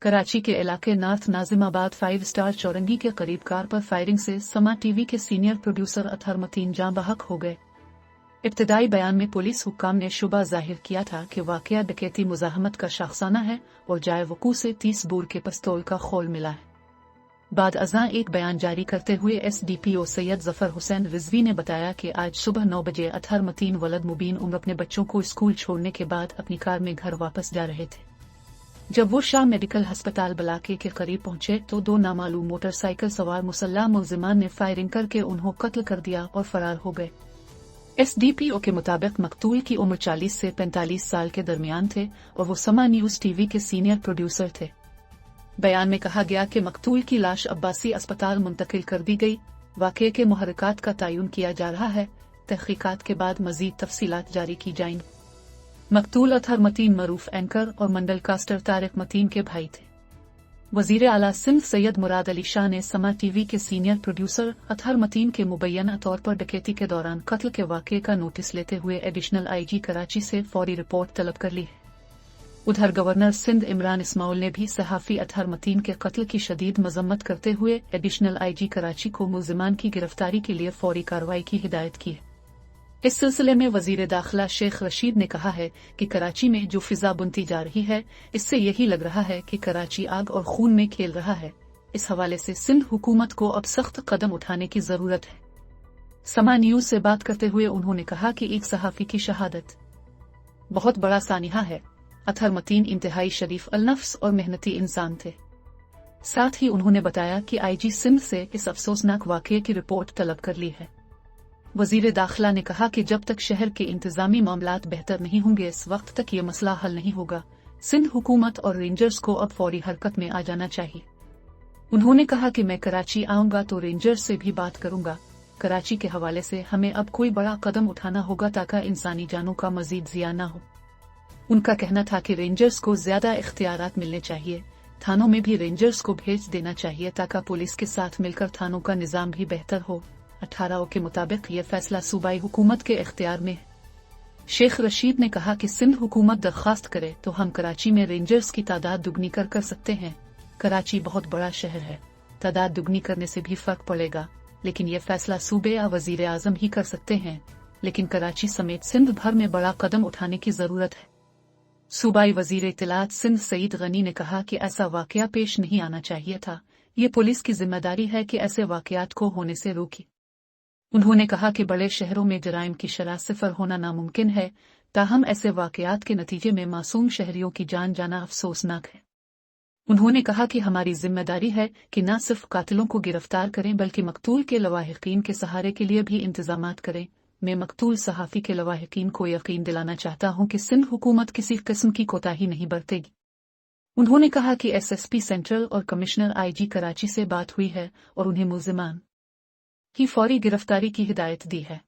कराची के इलाके north Nazimabad 5 star चौरंगी के करीब कार पर फायरिंग से समा टीवी के सीनियर प्रोड्यूसर अतहर मतीन जाँ बहक हो गए। इब्तदाई बयान में पुलिस हुक्काम ने शुबा जाहिर किया था कि वाकया डकैती मुजाहमत का शाखसाना है और जाए वकू से 30 बोर के पिस्तौल का खोल मिला है। बाद अज़ां एक बयान जारी करते हुए SDPO सैयद जफर हुसैन रिजवी ने बताया कि आज सुबह 9 बजे अतहर मतीन वलद मुबीन उम्र अपने बच्चों को स्कूल छोड़ने के बाद अपनी कार में घर वापस जा रहे थे। जब वो शाह मेडिकल अस्पताल बलाके के करीब पहुंचे तो दो नामालूम मोटरसाइकिल सवार मुसल्लह मुलजिमान ने फायरिंग करके उन्हें कत्ल कर दिया और फरार हो गए। SDPO के मुताबिक मकतूल की उम्र 40 से 45 साल के दरमियान थे और वो समा न्यूज टीवी के सीनियर प्रोड्यूसर थे। बयान में कहा गया कि मकतूल की लाश अब्बासी अस्पताल मुंतकिल कर दी गई। वाक़ये के मुहर्रिकात का तयन किया जा रहा है। तहकीकात के बाद मजीद तफसीलात जारी की जाएंगी। मकतूल अतहर मतीन मरूफ एंकर और मंडल कास्टर तारिक मतीन के भाई थे। वजीर आला सिंध सैयद मुराद अली शाह ने समा टीवी के सीनियर प्रोड्यूसर अतहर मतीन के मुबैना तौर पर डकैती के दौरान कत्ल के वाक़ये का नोटिस लेते हुए एडिशनल IG कराची से फौरी रिपोर्ट तलब कर ली है। उधर गवर्नर सिंध इमरान इस्माइल ने भी सहाफ़ी अतहर मतीन के कत्ल की शदीद मजम्मत करते हुए एडिशनल IG कराची को मुलजिमान की गिरफ्तारी के लिए फौरी कार्रवाई की हिदायत की है। इस सिलसिले में वजीर दाखिला शेख रशीद ने कहा है कि कराची में जो फिजा बुनती जा रही है, इससे यही लग रहा है कि कराची आग और खून में खेल रहा है। इस हवाले से सिंध हुकूमत को अब सख्त कदम उठाने की जरूरत है। समा न्यूज से बात करते हुए उन्होंने कहा कि एक सहाफ़ी की शहादत बहुत बड़ा सानिहा है। अतहर मतीन इंतहाई शरीफ अलनफ्स और मेहनती इंसान थे। साथ ही उन्होंने बताया कि IG सिंध से इस अफसोसनाक वाक़ये की रिपोर्ट तलब कर ली है। वजीर दाखिला ने कहा कि जब तक शहर के इंतजामी मामलात बेहतर नहीं होंगे, इस वक्त तक ये मसला हल नहीं होगा। सिंध हुकूमत और रेंजर्स को अब फौरी हरकत में आ जाना चाहिए। उन्होंने कहा कि मैं कराची आऊंगा तो रेंजर्स से भी बात करूंगा। कराची के हवाले से हमें अब कोई बड़ा कदम उठाना होगा ताकि इंसानी जानों का मजीद जिया न हो। उनका कहना था कि रेंजर्स को ज्यादा इख्तियारात मिलने चाहिए। थानों में भी रेंजर्स को भेज देना चाहिए ताकि पुलिस के साथ मिलकर थानों का निजाम भी बेहतर हो। 18 के मुताबिक ये फैसला सूबाई हुकूमत के इख्तियार में है। शेख रशीद ने कहा कि सिंध हुकूमत दरख्वास्त करे तो हम कराची में रेंजर्स की तादाद दुगनी कर सकते हैं। कराची बहुत बड़ा शहर है, तादाद दुगनी करने से भी फर्क पड़ेगा, लेकिन यह फैसला सूबे या वजीर आजम ही कर सकते हैं। लेकिन कराची समेत सिंध भर में बड़ा कदम उठाने की जरूरत है। सूबाई वजीर इत्तलात सिंध सईद गनी ने कहा कि ऐसा वाकया पेश नहीं आना चाहिए था। ये पुलिस की जिम्मेदारी है कि ऐसे वाकयात को होने से रोके। उन्होंने कहा कि बड़े शहरों में जराइम की शरह सिफर होना नामुमकिन है, ताहम ऐसे वाकयात के नतीजे में मासूम शहरियों की जान जाना अफसोसनाक है। उन्होंने कहा कि हमारी जिम्मेदारी है कि न सिर्फ कातिलों को गिरफ्तार करें बल्कि मकतूल के लवाहिकीन के सहारे के लिए भी इंतजामात करें। मैं मकतूल सहाफ़ी के लवाहिकीन को यकीन दिलाना चाहता हूं कि सिंध हुकूमत किसी किस्म की कोताही नहीं बरतेगी। उन्होंने कहा कि SSP सेंट्रल और कमिश्नर IG कराची से बात हुई है और उन्हें मुलजिमान की फौरी गिरफ्तारी की हिदायत दी है।